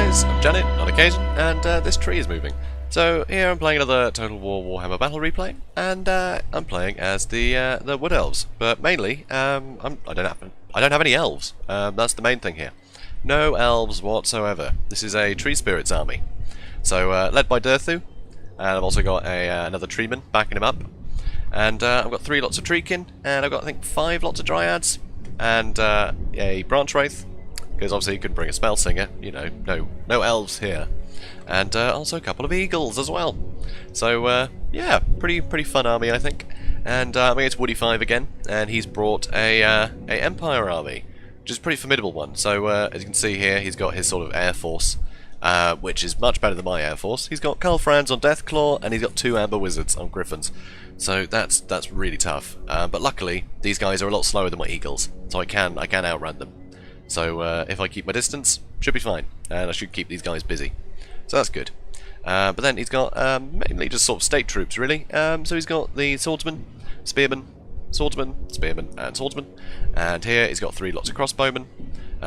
guys, I'm Janet, on occasion, and this tree is moving. So here I'm playing another Total War Warhammer Battle Replay, and I'm playing as the Wood Elves. But mainly, I don't have any elves. That's the main thing here. No elves whatsoever. This is a Tree Spirits army. So led by Durthu, and I've also got another treeman backing him up. And I've got 3 lots of treekin, and I've got I think 5 lots of dryads, and a branch wraith. Because obviously you couldn't bring a spell singer, you know, no elves here. And also a couple of eagles as well. So yeah, pretty fun army I think. And I'm against Woody 5 again, and he's brought a Empire army, which is a pretty formidable one. So as you can see here, he's got his sort of air force, which is much better than my air force. He's got Karl Franz on Deathclaw, and he's got 2 Amber Wizards on Griffins. So that's really tough. But luckily, these guys are a lot slower than my eagles, so I can outrun them. So if I keep my distance, should be fine, and I should keep these guys busy. So that's good. But then he's got mainly just sort of state troops, really. So he's got the swordsman, spearman, spearman, and swordsman. And here he's got 3 lots of crossbowmen.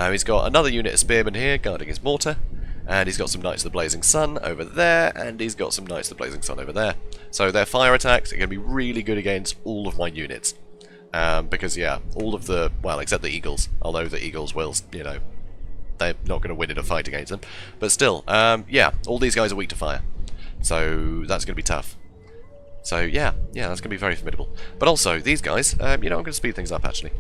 He's got another unit of spearmen here guarding his mortar. And he's got some Knights of the Blazing Sun over there, and he's got some Knights of the Blazing Sun over there. So their fire attacks are going to be really good against all of my units. Because, yeah, all of the... well, except the eagles. Although the eagles will, you know... they're not going to win in a fight against them. But still, yeah, all these guys are weak to fire. So that's going to be tough. So, yeah, that's going to be very formidable. But also, these guys, you know, I'm going to speed things up, actually.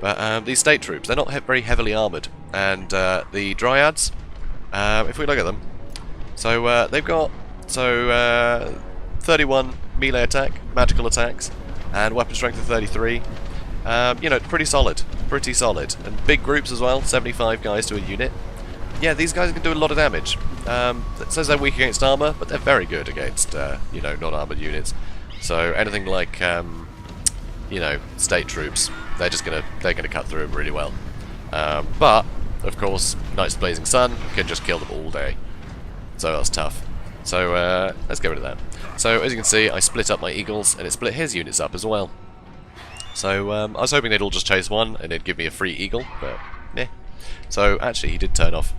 But these state troops, they're not very heavily armoured. And the dryads, if we look at them... so, they've got... so, 31 melee attack, magical attacks, and weapon strength of 33. You know, pretty solid, and big groups as well. 75 guys to a unit. Yeah, these guys can do a lot of damage. It says they're weak against armor, but they're very good against you know, non-armored units. So anything like you know, state troops, they're gonna cut through them really well. But of course, Knights of the Blazing Sun can just kill them all day. So that's tough. So let's get rid of that. So as you can see, I split up my eagles, and it split his units up as well. So I was hoping they'd all just chase one, and it'd give me a free eagle, but meh. So actually, he did turn off.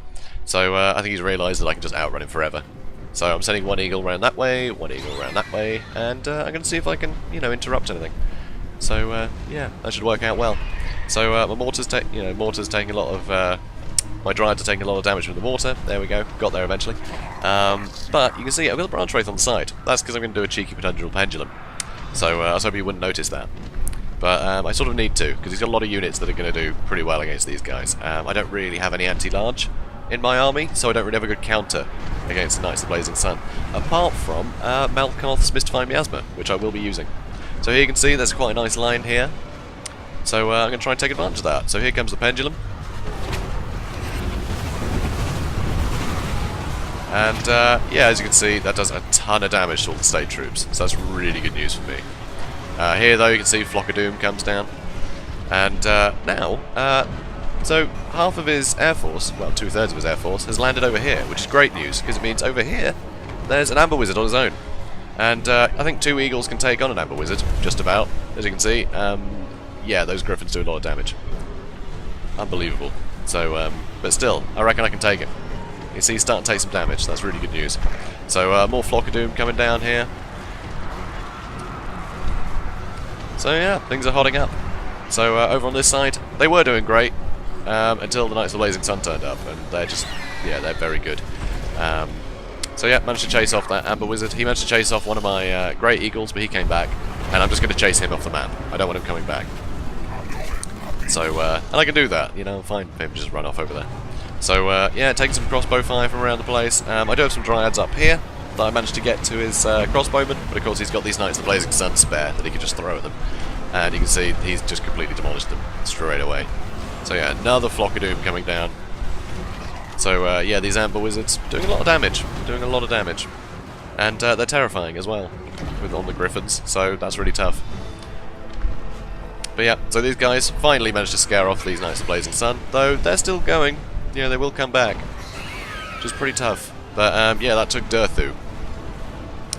So I think he's realised that I can just outrun him forever. So I'm sending 1 eagle around that way, 1 eagle around that way, and I'm going to see if I can, you know, interrupt anything. So yeah, that should work out well. So my mortar's taking a lot of. My dryads are taking a lot of damage from the mortar. There we go, got there eventually. But you can see I've got a branch wraith on the side. That's because I'm going to do a cheeky potential pendulum. So I was hoping you wouldn't notice that. But I sort of need to, because he's got a lot of units that are going to do pretty well against these guys. I don't really have any anti-large in my army, so I don't really have a good counter against the Knights of the Blazing Sun. Apart from Malkoth's Mystifying Miasma, which I will be using. So here you can see there's quite a nice line here. So I'm going to try and take advantage of that. So here comes the pendulum. And yeah, as you can see, that does a ton of damage to all the state troops, so that's really good news for me. Here, though, you can see Flock of Doom comes down. And now, so half of his air force, well, 2/3 of his air force, has landed over here, which is great news, because it means over here, there's an Amber Wizard on his own. And I think 2 eagles can take on an Amber Wizard, just about, as you can see. Yeah, those griffins do a lot of damage. Unbelievable. So, but still, I reckon I can take it. You see, he's starting to take some damage, so that's really good news. So, more Flock of Doom coming down here. So yeah, things are hotting up. So over on this side, they were doing great until the Knights of the Blazing Sun turned up, and they're just, yeah, they're very good. So yeah, managed to chase off that Amber Wizard. He managed to chase off one of my Great Eagles, but he came back, and I'm just going to chase him off the map. I don't want him coming back. So, and I can do that, you know, I'm fine if him just run off over there. So yeah, taking some crossbow fire from around the place. I do have some dryads up here that I managed to get to his crossbowman, but of course he's got these Knights of the Blazing Sun spare that he can just throw at them. And you can see he's just completely demolished them straight away. So yeah, another Flock of Doom coming down. So yeah, these Amber Wizards doing a lot of damage. And they're terrifying as well, on the Griffins, so that's really tough. But yeah, so these guys finally managed to scare off these Knights of the Blazing Sun, though they're still going. Yeah, they will come back, which is pretty tough. But yeah, that took Durthu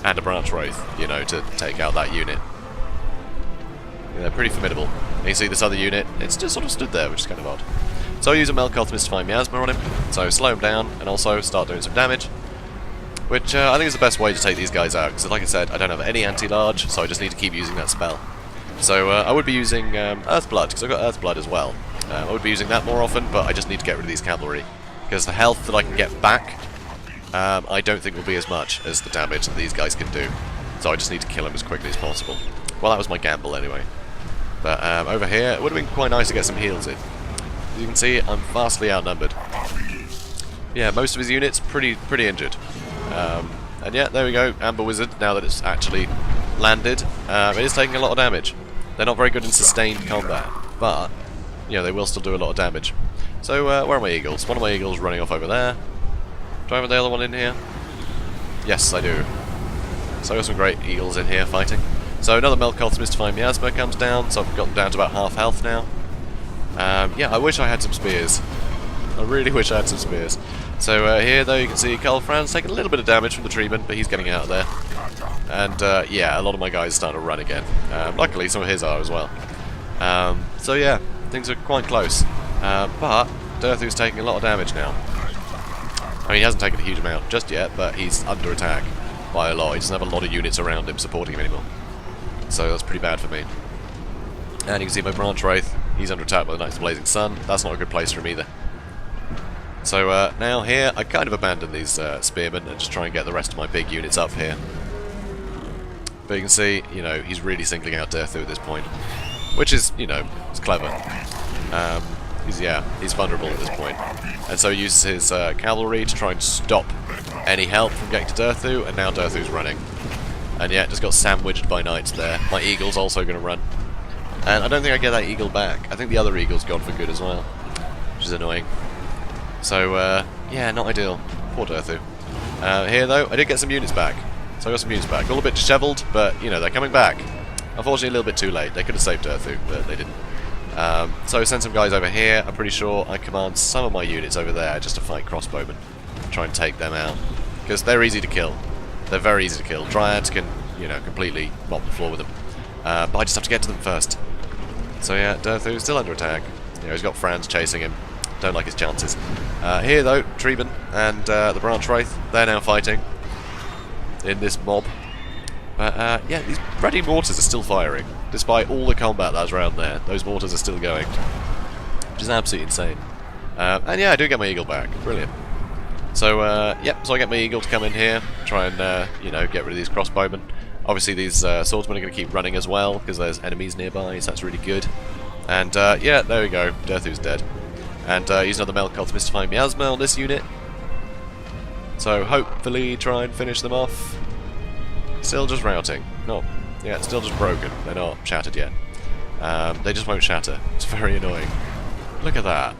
and a branch wraith, you know, to take out that unit. Yeah, they're pretty formidable. And you see this other unit, it's just sort of stood there, which is kind of odd. So I'll use a Melkoth Mystifying Miasma on him, so slow him down and also start doing some damage. Which I think is the best way to take these guys out, because like I said, I don't have any anti-large, so I just need to keep using that spell. So I would be using Earthblood, because I've got Earthblood as well. I would be using that more often, but I just need to get rid of these cavalry. Because the health that I can get back, I don't think will be as much as the damage that these guys can do. So I just need to kill them as quickly as possible. Well, that was my gamble anyway. But over here, it would have been quite nice to get some heals in. As you can see, I'm vastly outnumbered. Yeah, most of his units pretty injured. And yeah, there we go, Amber Wizard, now that it's actually landed. It is taking a lot of damage. They're not very good in sustained combat, but you know, they will still do a lot of damage. So, where are my eagles? One of my eagles running off over there. Do I have the other one in here? Yes, I do. So I've got some great eagles in here fighting. So another Melkoth's Mystifying Miasma comes down, so I've gotten down to about half health now. Yeah, I wish I had some spears. I really wish I had some spears. So here, though, you can see Karl Franz taking a little bit of damage from the treatment, but he's getting out of there. And yeah, a lot of my guys are starting to run again. Luckily, some of his are as well. So yeah, things are quite close. But Durthu's taking a lot of damage now. I mean, he hasn't taken a huge amount just yet, but he's under attack by a lot. He doesn't have a lot of units around him supporting him anymore. So that's pretty bad for me. And you can see my Branch Wraith, he's under attack by the Knights of the Blazing Sun. That's not a good place for him either. So now here, I kind of abandon these spearmen and just try and get the rest of my big units up here. But you can see, you know, he's really singling out Durthu at this point. Which is, you know, it's clever. He's vulnerable at this point. And so he uses his cavalry to try and stop any help from getting to Durthu, and now Durthu's running. And yeah, just got sandwiched by knights there. My eagle's also going to run. And I don't think I get that eagle back. I think the other eagle's gone for good as well, which is annoying. So, yeah, not ideal. Poor Durthu. Here, though, I did get some units back. So I got some units back. All a bit dishevelled, but, you know, they're coming back. Unfortunately, a little bit too late. They could have saved Durthu, but they didn't. So I sent some guys over here. I'm pretty sure I command some of my units over there just to fight crossbowmen. Try and take them out. Because they're easy to kill. They're very easy to kill. Dryads can, you know, completely mop the floor with them. But I just have to get to them first. So yeah, Durthu's still under attack. You know, he's got Franz chasing him. Don't like his chances. Here though, Treeben and the Branch Wraith, they're now fighting in this mob. But yeah, these ready mortars are still firing. Despite all the combat that's around there, those mortars are still going. Which is absolutely insane. And yeah, I do get my eagle back. Brilliant. So, yep, so I get my eagle to come in here, try and, you know, get rid of these crossbowmen. Obviously these swordsmen are going to keep running as well, because there's enemies nearby, so that's really good. And, yeah, there we go, Durthu's dead. And use another Melkoth's Mystifying Miasma on this unit. So hopefully try and finish them off. Still just routing. No, yeah, it's still just broken. They're not shattered yet. They just won't shatter. It's very annoying. Look at that.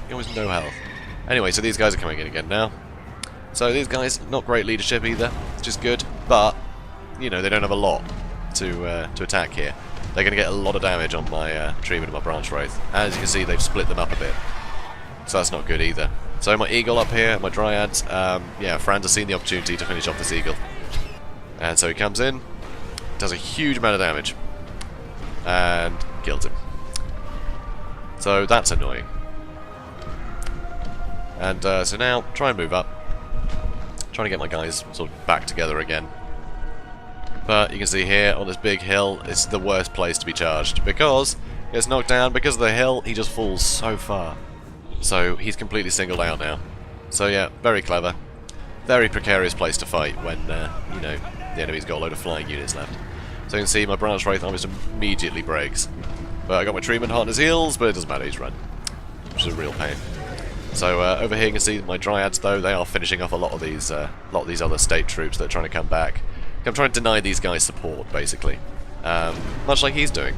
He always no health. Anyway, so these guys are coming in again now. So these guys, not great leadership either. It's just good, but you know they don't have a lot to attack here. They're going to get a lot of damage on my Treeben and my Branch Wraith. As you can see, they've split them up a bit. So that's not good either. So my Eagle up here, my Dryads, yeah, Franz has seen the opportunity to finish off this Eagle. And so he comes in, does a huge amount of damage, and kills him. So that's annoying. And so now, try and move up. Trying to get my guys sort of back together again. But you can see here, on this big hill, it's the worst place to be charged. Because he gets knocked down, because of the hill, he just falls so far. So he's completely singled out now. So yeah, very clever. Very precarious place to fight when, you know, the enemy's got a load of flying units left. So you can see my Branch Wraith almost immediately breaks. But I got my Treatment hot on his heels, but it doesn't matter, he's run. Which is a real pain. So over here you can see my Dryads, though, they are finishing off a lot of these other state troops that are trying to come back. I'm trying to deny these guys support, basically. Much like he's doing.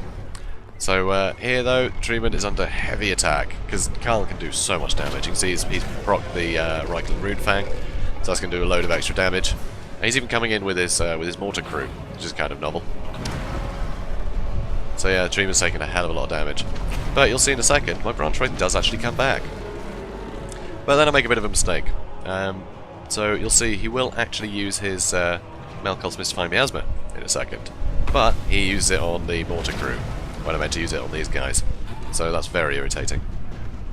So here, though, Treatment is under heavy attack, because Karl can do so much damage. You can see he's procced the Reichland Rune Fang, so that's going to do a load of extra damage. And he's even coming in with his mortar crew, which is kind of novel. So yeah, Treatment's taking a hell of a lot of damage. But you'll see in a second, my Branch Wraith does actually come back. But then I make a bit of a mistake. So you'll see he will actually use his Melkoth's Mystifying Miasma in a second. But he uses it on the mortar crew, when I meant to use it on these guys. So that's very irritating.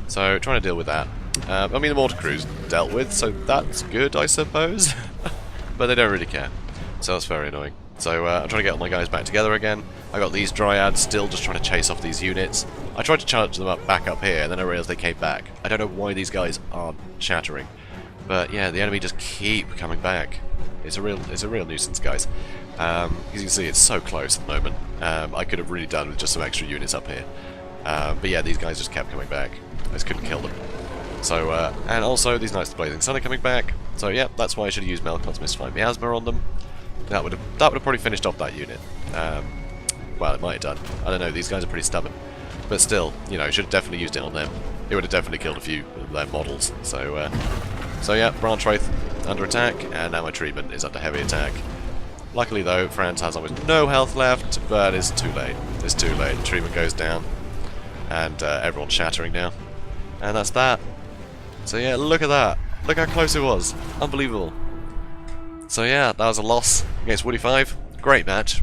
So, trying to deal with that. I mean, the mortar crew's dealt with, so that's good, I suppose. But they don't really care. So that's very annoying. So, I'm trying to get all my guys back together again. I got these dryads still just trying to chase off these units. I tried to charge them back up here, and then I realised they came back. I don't know why these guys aren't shattering. But yeah, the enemy just keep coming back. It's a real nuisance, guys. As you can see, it's so close at the moment. I could have really done with just some extra units up here. But yeah, these guys just kept coming back. I just couldn't kill them. So, and also these Knights of the Blazing Sun are coming back. So yeah, that's why I should have used Melkor's Mystifying Miasma on them. That would have probably finished off that unit. Well, it might have done. I don't know. These guys are pretty stubborn, but still, you know, should have definitely used it on them. It would have definitely killed a few of their models. So, so yeah, Branch Wraith under attack, and now my treatment is under heavy attack. Luckily though, Franz has almost no health left, but it's too late. It's too late. The treatment goes down, and everyone's shattering now. And that's that. So yeah, look at that. Look how close it was. Unbelievable. So yeah, that was a loss against Woody 5. Great match.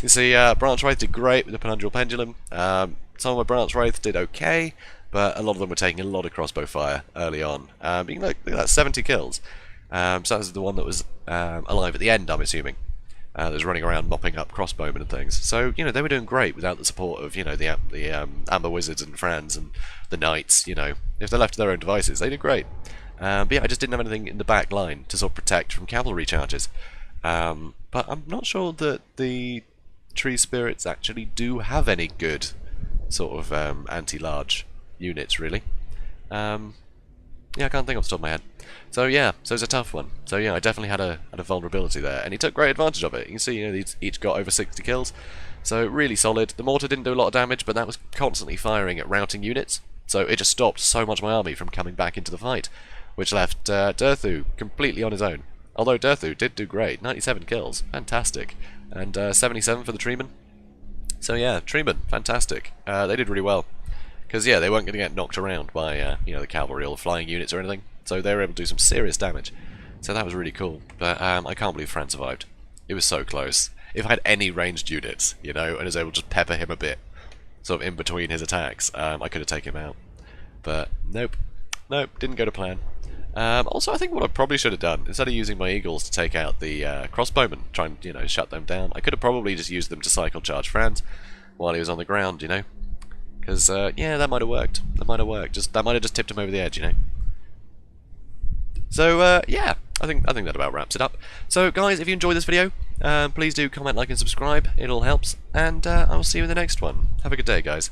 You see, Branch Wraith did great with the Penundral Pendulum. Some of my Branch Wraith did okay, but a lot of them were taking a lot of crossbow fire early on. You can look at that, 70 kills. So that was the one that was alive at the end, I'm assuming. That was running around mopping up crossbowmen and things. So, you know, they were doing great without the support of, you know, the Amber Wizards and Franz and the Knights, you know. If they're left to their own devices, they did great. But yeah, I just didn't have anything in the back line to sort of protect from cavalry charges. But I'm not sure that the Tree Spirits actually do have any good sort of anti-large units, really. Yeah, I can't think off the top of my head. So yeah, so it's a tough one. So yeah, I definitely had a vulnerability there, and he took great advantage of it. You can see, you know, these each got over 60 kills, so really solid. The mortar didn't do a lot of damage, but that was constantly firing at routing units, so it just stopped so much of my army from coming back into the fight, which left Durthu completely on his own. Although Durthu did do great, 97 kills, fantastic, and 77 for the Treeman. So yeah, Treeman, fantastic. They did really well. Because, yeah, they weren't going to get knocked around by, you know, the cavalry or the flying units or anything. So they were able to do some serious damage. So that was really cool. But I can't believe Franz survived. It was so close. If I had any ranged units, you know, and was able to just pepper him a bit, sort of in between his attacks, I could have taken him out. But nope. Nope, didn't go to plan. Also, I think what I probably should have done, instead of using my eagles to take out the crossbowmen, try and, you know, shut them down, I could have probably just used them to cycle charge Franz while he was on the ground, you know. Because, yeah, that might have worked. That might have worked. That might have just tipped him over the edge, you know. So, yeah, I think that about wraps it up. So, guys, if you enjoyed this video, please do comment, like, and subscribe. It all helps. And I will see you in the next one. Have a good day, guys.